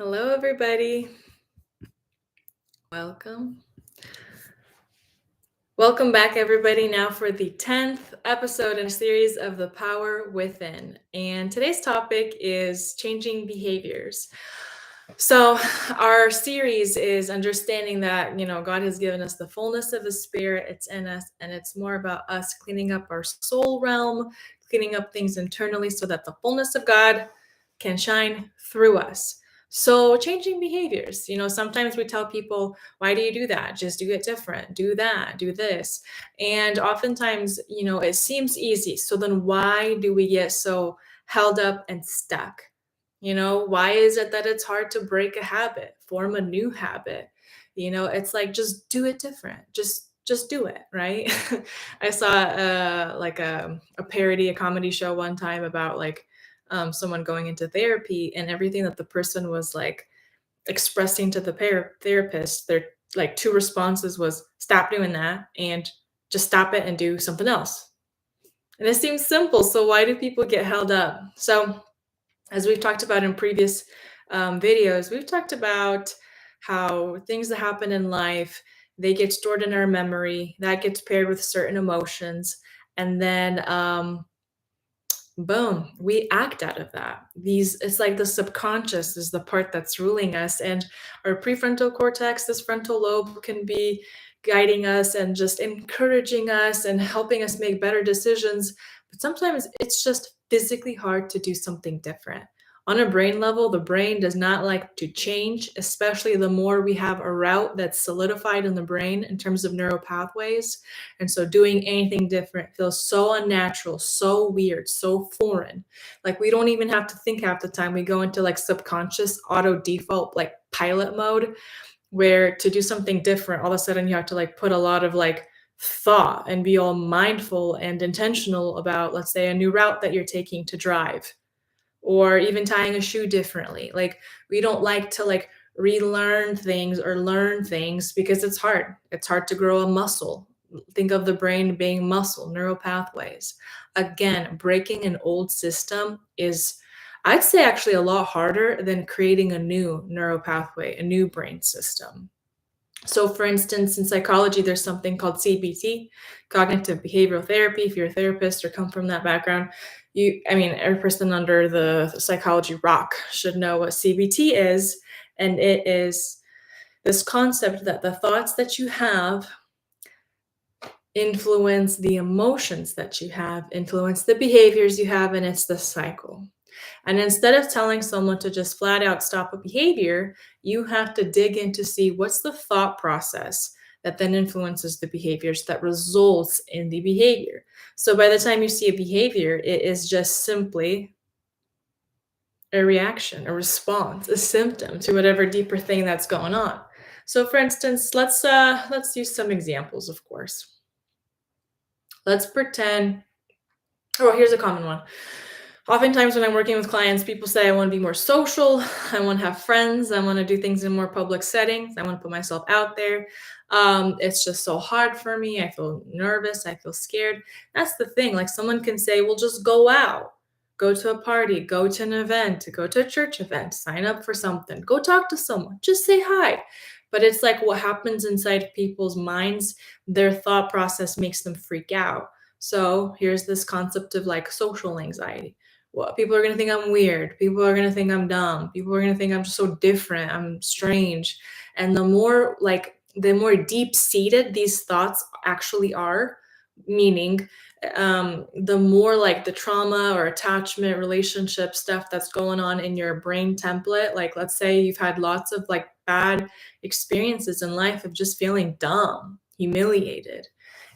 Hello, everybody. Welcome. Welcome back, everybody, now for the 10th episode in a series of The Power Within. And today's topic is changing behaviors. So, our series is understanding that, God has given us the fullness of His Spirit, it's in us, and it's more about us cleaning up our soul realm, cleaning up things internally so that the fullness of God can shine through us. So, changing behaviors, sometimes we tell people, why do you do that? Just do it different. Do that, do this. And oftentimes, it seems easy. So then why do we get so held up and stuck? Why is it that it's hard to break a habit, form a new habit? It's like just do it different. Just do it, right? I saw a parody, a comedy show one time about someone going into therapy, and everything that the person was like expressing to the therapist, their like two responses was stop doing that and just stop it and do something else. And it seems simple. So why do people get held up? So as we've talked about in previous videos, we've talked about how things that happen in life, they get stored in our memory, that gets paired with certain emotions, and then boom, we act out of that. It's like the subconscious is the part that's ruling us, and our prefrontal cortex, this frontal lobe, can be guiding us and just encouraging us and helping us make better decisions. But sometimes it's just physically hard to do something different. On a brain level, the brain does not like to change, especially the more we have a route that's solidified in the brain in terms of neural pathways. And so doing anything different feels so unnatural, so weird, so foreign. Like we don't even have to think half the time. We go into like subconscious auto default, like pilot mode, where to do something different, all of a sudden you have to like put a lot of like thought and be all mindful and intentional about, let's say, a new route that you're taking to drive, or even tying a shoe differently. Like we don't like to like relearn things or learn things because it's hard. It's hard to grow a muscle. Think of the brain being muscle, neural pathways. Again, breaking an old system is, I'd say, actually a lot harder than creating a new neural pathway, a new brain system. So, for instance, in psychology, there's something called CBT, cognitive behavioral therapy. If you're a therapist or come from that background, every person under the psychology rock should know what CBT is. And it is this concept that the thoughts that you have influence the emotions that you have, influence the behaviors you have, and it's the cycle. And instead of telling someone to just flat out stop a behavior, you have to dig in to see what's the thought process that then influences the behaviors that results in the behavior. So by the time you see a behavior, it is just simply a reaction, a response, a symptom to whatever deeper thing that's going on. So for instance, let's use some examples, of course. Let's pretend, oh, here's a common one. Oftentimes when I'm working with clients, people say, I want to be more social. I want to have friends. I want to do things in more public settings. I want to put myself out there. It's just so hard for me. I feel nervous. I feel scared. That's the thing. Like someone can say, well, just go out, go to a party, go to an event, go to a church event, sign up for something, go talk to someone, just say hi. But it's like what happens inside people's minds, their thought process makes them freak out. So here's this concept of like social anxiety. Well, people are going to think I'm weird. People are going to think I'm dumb. People are going to think I'm just so different. I'm strange. And the more deep seated these thoughts actually are, meaning the more like the trauma or attachment relationship stuff that's going on in your brain template. Like, let's say you've had lots of like bad experiences in life of just feeling dumb, humiliated.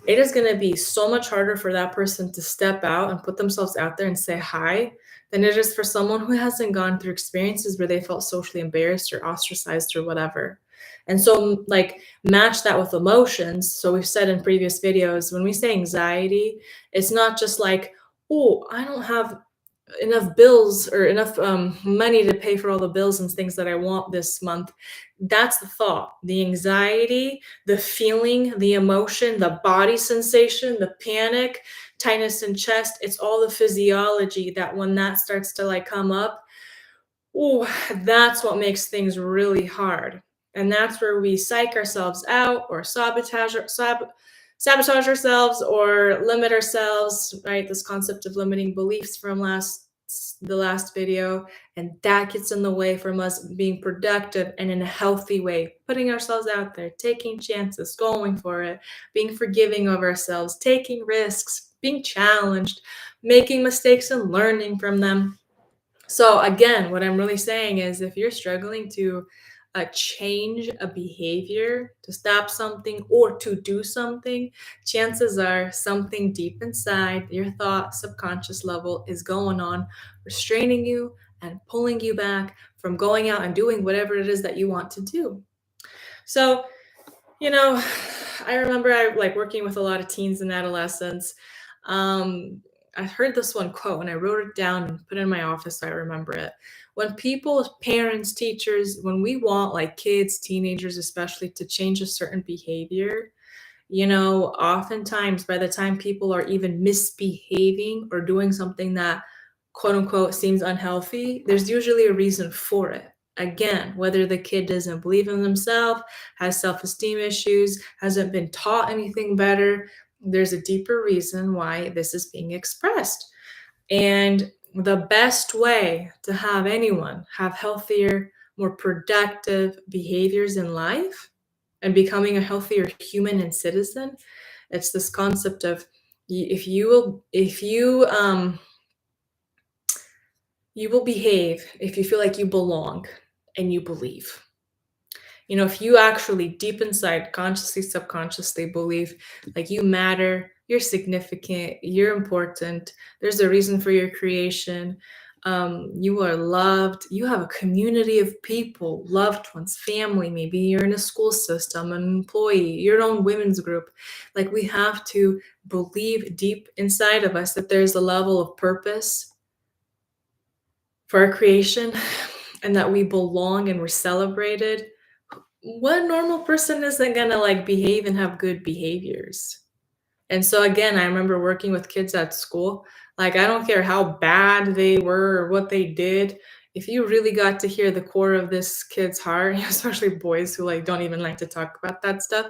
It is going to be so much harder for that person to step out and put themselves out there and say hi than it is for someone who hasn't gone through experiences where they felt socially embarrassed or ostracized or whatever. And so, like, match that with emotions. So, we've said in previous videos, when we say anxiety, it's not just like, oh, I don't have enough bills or enough money to pay for all the bills and things that I want this month. That's the thought, the anxiety, the feeling, the emotion, the body sensation, the panic, tightness in chest. It's all the physiology that when that starts to like come up, Ooh, that's what makes things really hard. And that's where we psych ourselves out or sabotage ourselves or limit ourselves, right? This concept of limiting beliefs from the last video, and that gets in the way from us being productive and in a healthy way, putting ourselves out there, taking chances, going for it, being forgiving of ourselves, taking risks, being challenged, making mistakes and learning from them. So again, what I'm really saying is if you're struggling to change a behavior, to stop something or to do something, chances are something deep inside your thought subconscious level is going on, restraining you and pulling you back from going out and doing whatever it is that you want to do. So, you know, I remember I like working with a lot of teens and adolescents. Um, I heard this one quote and I wrote it down and put it in my office so I remember it. When people, parents, teachers, when we want like kids, teenagers especially to change a certain behavior, oftentimes by the time people are even misbehaving or doing something that quote unquote seems unhealthy, there's usually a reason for it. Again, whether the kid doesn't believe in themselves, has self esteem issues, hasn't been taught anything better, there's a deeper reason why this is being expressed. And the best way to have anyone have healthier, more productive behaviors in life and becoming a healthier human and citizen, it's this concept of if you will behave if you feel like you belong and you believe. If you actually deep inside, consciously, subconsciously believe like you matter, you're significant, you're important, there's a reason for your creation, you are loved, you have a community of people, loved ones, family, maybe you're in a school system, an employee, your own women's group. Like we have to believe deep inside of us that there's a level of purpose for our creation and that we belong and we're celebrated. What normal person isn't gonna like behave and have good behaviors? And so again, I remember working with kids at school. Like, I don't care how bad they were or what they did. If you really got to hear the core of this kid's heart, especially boys who like don't even like to talk about that stuff,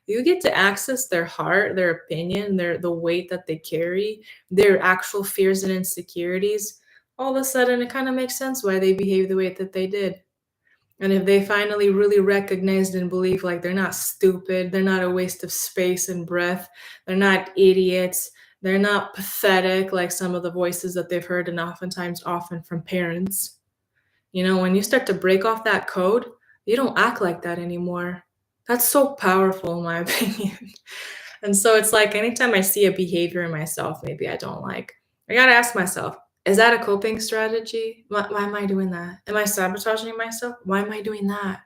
you get to access their heart, their opinion, the weight that they carry, their actual fears and insecurities. All of a sudden, it kind of makes sense why they behave the way that they did. And if they finally really recognized and believe like they're not stupid, they're not a waste of space and breath, they're not idiots, they're not pathetic like some of the voices that they've heard and oftentimes often from parents. When you start to break off that code, you don't act like that anymore. That's so powerful in my opinion. And so it's like anytime I see a behavior in myself, maybe I don't like, I gotta ask myself, is that a coping strategy? Why am I doing that? Am I sabotaging myself? Why am I doing that?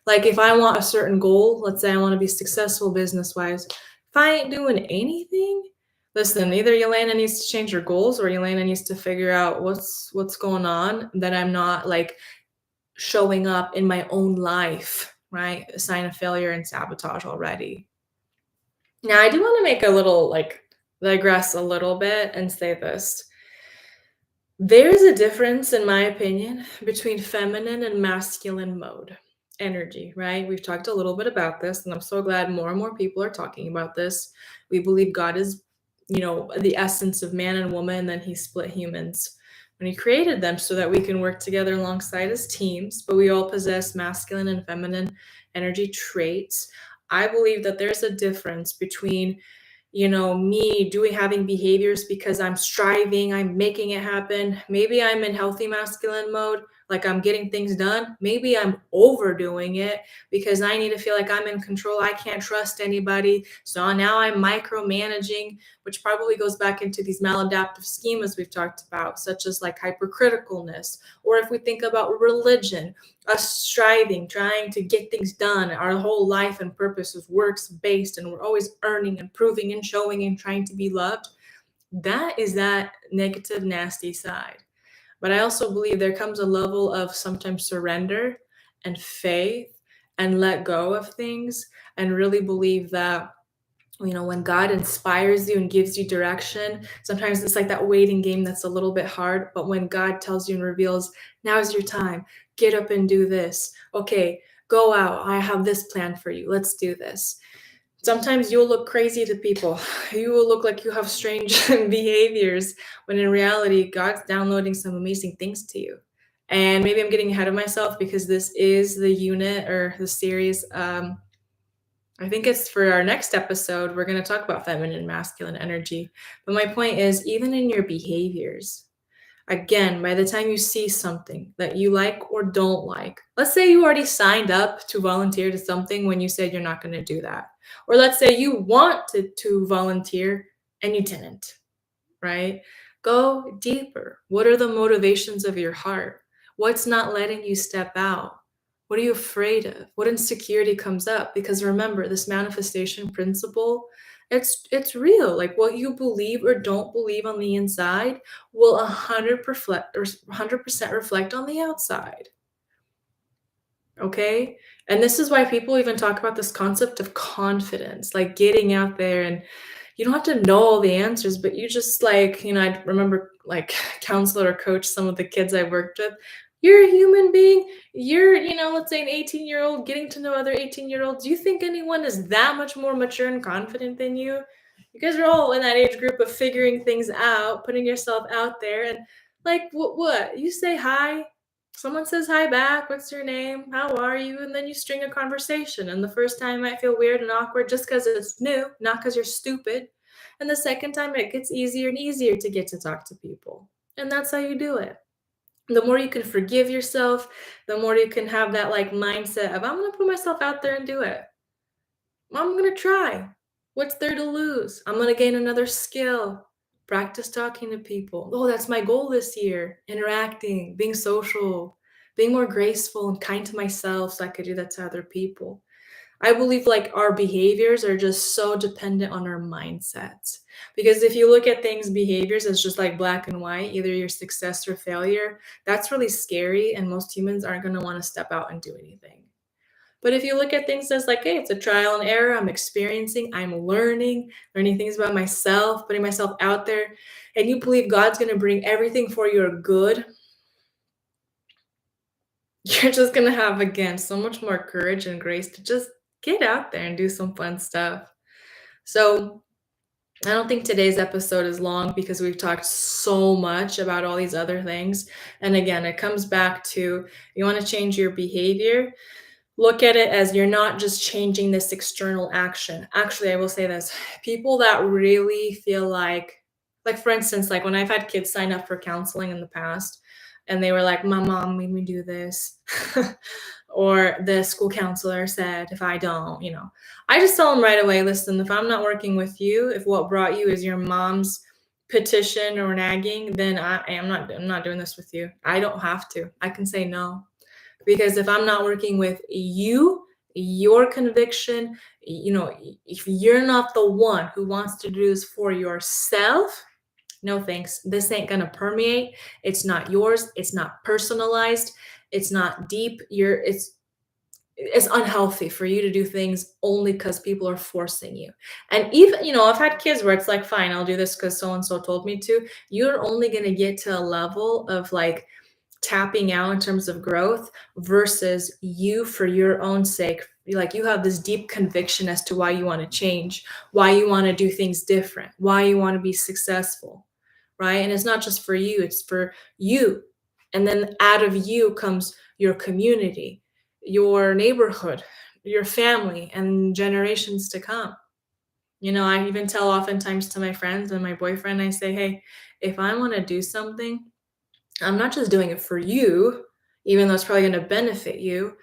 Like if I want a certain goal, let's say I want to be successful business wise, if I ain't doing anything, listen, either Yelena needs to change her goals or Yelena needs to figure out what's going on that I'm not like showing up in my own life, right? A sign of failure and sabotage already. Now, I do want to make a little like digress a little bit and say this. There's a difference, in my opinion, between feminine and masculine mode energy, right? We've talked a little bit about this, and I'm so glad more and more people are talking about this. We believe God is, the essence of man and woman, and then he split humans when he created them so that we can work together alongside as teams, but we all possess masculine and feminine energy traits. I believe that there's a difference between me doing having behaviors because I'm striving, I'm making it happen. Maybe I'm in healthy masculine mode, like I'm getting things done. Maybe I'm overdoing it because I need to feel like I'm in control. I can't trust anybody. So now I'm micromanaging, which probably goes back into these maladaptive schemas we've talked about, such as like hypercriticalness. Or if we think about religion, us striving, trying to get things done. Our whole life and purpose is works based, and we're always earning and proving and showing and trying to be loved. That is that negative, nasty side. But I also believe there comes a level of sometimes surrender and faith and let go of things and really believe that When God inspires you and gives you direction, sometimes it's like that waiting game that's a little bit hard. But when God tells you and reveals, now's your time, get up and do this. Okay, go out. I have this plan for you. Let's do this. Sometimes you'll look crazy to people. You will look like you have strange behaviors when in reality, God's downloading some amazing things to you. And maybe I'm getting ahead of myself because this is the unit or the series. I think it's for our next episode. We're going to talk about feminine and masculine energy. But my point is, even in your behaviors, again, by the time you see something that you like or don't like, let's say you already signed up to volunteer to something when you said you're not going to do that. Or let's say you wanted to volunteer and you didn't, right? Go deeper. What are the motivations of your heart? What's not letting you step out? What are you afraid of? What insecurity comes up? Because remember, this manifestation principle, it's real. Like what you believe or don't believe on the inside will 100% reflect on the outside. Okay? And this is why people even talk about this concept of confidence, like getting out there, and you don't have to know all the answers, but you just like, I remember like counselor or coach some of the kids I worked with. You're a human being. You're, let's say an 18-year-old getting to know other 18-year-olds. Do you think anyone is that much more mature and confident than you? You guys are all in that age group of figuring things out, putting yourself out there, and like what? You say hi, someone says hi back, what's your name, how are you, and then you string a conversation. And the first time might feel weird and awkward just because it's new, not because you're stupid. And the second time it gets easier and easier to get to talk to people. And that's how you do it. The more you can forgive yourself, the more you can have that like mindset of, I'm going to put myself out there and do it. I'm going to try. What's there to lose? I'm going to gain another skill. Practice talking to people. Oh, that's my goal this year. Interacting, being social, being more graceful and kind to myself so I could do that to other people. I believe like our behaviors are just so dependent on our mindsets. Because if you look at things, behaviors as just like black and white, either your success or failure, that's really scary. And most humans aren't going to want to step out and do anything. But if you look at things as like, hey, it's a trial and error, I'm experiencing, I'm learning things about myself, putting myself out there, and you believe God's going to bring everything for your good, you're just going to have, again, so much more courage and grace to just get out there and do some fun stuff. So I don't think today's episode is long because we've talked so much about all these other things. And again, it comes back to you want to change your behavior. Look at it as you're not just changing this external action. Actually, I will say this. People that really feel like for instance, like when I've had kids sign up for counseling in the past and they were like, my mom made me do this. Or the school counselor said, if I don't, I just tell them right away, listen, if I'm not working with you, if what brought you is your mom's petition or nagging, then I'm not doing this with you. I don't have to. I can say no. Because if I'm not working with you, your conviction, if you're not the one who wants to do this for yourself, no thanks. This ain't gonna permeate. It's not yours. It's not personalized. It's not deep. It's unhealthy for you to do things only because people are forcing you. And even, I've had kids where it's like, fine, I'll do this because so and so told me to. You're only gonna get to a level of like tapping out in terms of growth versus you for your own sake. Like you have this deep conviction as to why you want to change, why you want to do things different, why you want to be successful, right? And it's not just for you, it's for you. And then out of you comes your community, your neighborhood, your family, and generations to come. I even tell oftentimes to my friends and my boyfriend, I say, hey, if I want to do something, I'm not just doing it for you, even though it's probably going to benefit you.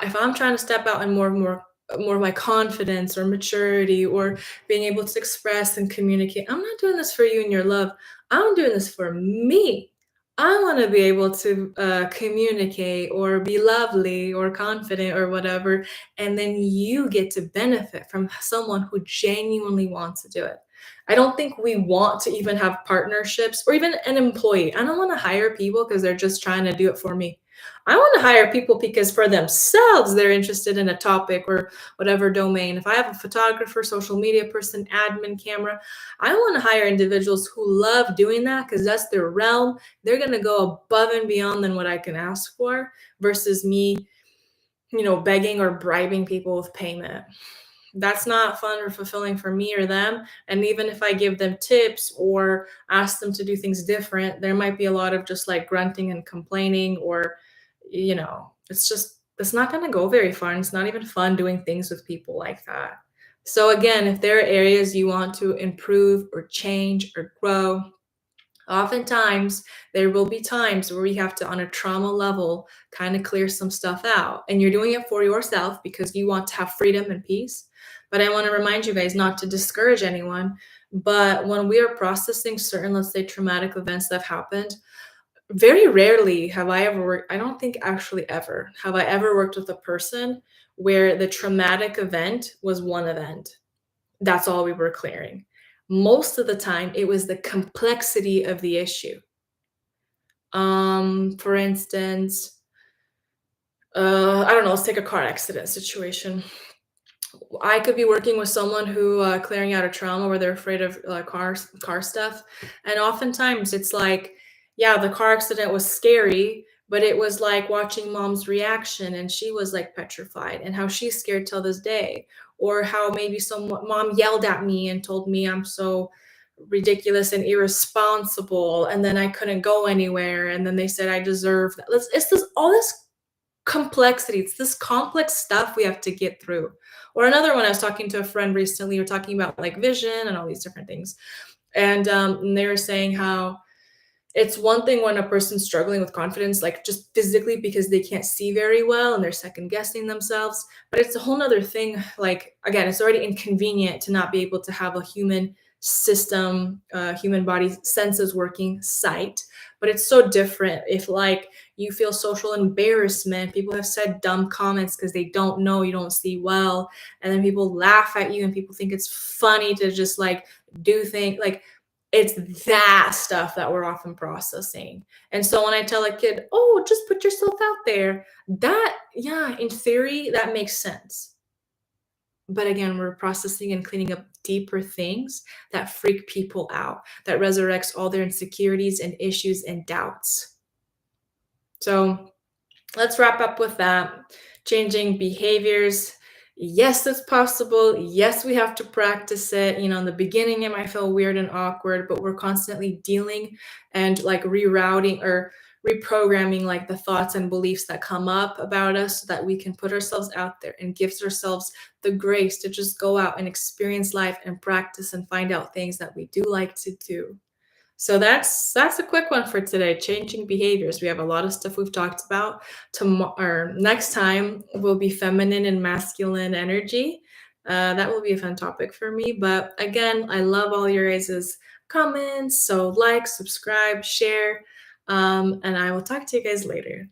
If I'm trying to step out in more of my confidence or maturity or being able to express and communicate, I'm not doing this for you and your love. I'm doing this for me. I want to be able to communicate or be lovely or confident or whatever. And then you get to benefit from someone who genuinely wants to do it. I don't think we want to even have partnerships or even an employee. I don't want to hire people because they're just trying to do it for me. I want to hire people because for themselves, they're interested in a topic or whatever domain. If I have a photographer, social media person, admin, camera, I want to hire individuals who love doing that because that's their realm. They're going to go above and beyond than what I can ask for versus me, begging or bribing people with payment. That's not fun or fulfilling for me or them. And even if I give them tips or ask them to do things different, there might be a lot of just like grunting and complaining, or, it's not going to go very far. And it's not even fun doing things with people like that. So, again, if there are areas you want to improve or change or grow, oftentimes there will be times where we have to, on a trauma level, kind of clear some stuff out. And you're doing it for yourself because you want to have freedom and peace. But I want to remind you guys not to discourage anyone. But when we are processing certain, let's say, traumatic events that have happened, very rarely have I ever worked, I don't think actually ever, have I ever worked with a person where the traumatic event was one event. That's all we were clearing. Most of the time, it was the complexity of the issue. For instance, I don't know, let's take a car accident situation. I could be working with someone who clearing out a trauma where they're afraid of car stuff, and oftentimes it's like, yeah, the car accident was scary, but it was like watching mom's reaction, and she was like petrified, and how she's scared till this day, or how maybe some mom yelled at me and told me I'm so ridiculous and irresponsible, and then I couldn't go anywhere, and then they said I deserve that. It's this all this complexity. It's this complex stuff we have to get through. Or another one, I was talking to a friend recently, we are talking about like vision and all these different things. And they were saying how it's one thing when a person's struggling with confidence, like just physically because they can't see very well and they're second guessing themselves. But it's a whole nother thing. Like, again, it's already inconvenient to not be able to have a human system, human body senses working sight. But it's so different if, like, you feel social embarrassment. People have said dumb comments because they don't know you don't see well. And then people laugh at you and people think it's funny to just like do things like, it's that stuff that we're often processing. And so when I tell a kid, "Oh, just put yourself out there," that, yeah, in theory, that makes sense. But again, we're processing and cleaning up deeper things that freak people out, that resurrects all their insecurities and issues and doubts. So let's wrap up with that. Changing behaviors. Yes, it's possible. Yes, we have to practice it. In the beginning, it might feel weird and awkward, but we're constantly dealing and like rerouting or reprogramming like the thoughts and beliefs that come up about us so that we can put ourselves out there and gives ourselves the grace to just go out and experience life and practice and find out things that we do like to do. So that's a quick one for today. Changing behaviors. We have a lot of stuff we've talked about. Tomorrow, or next time, will be feminine and masculine energy. That will be a fun topic for me. But again, I love all your guys' comments. So like, subscribe, share, and I will talk to you guys later.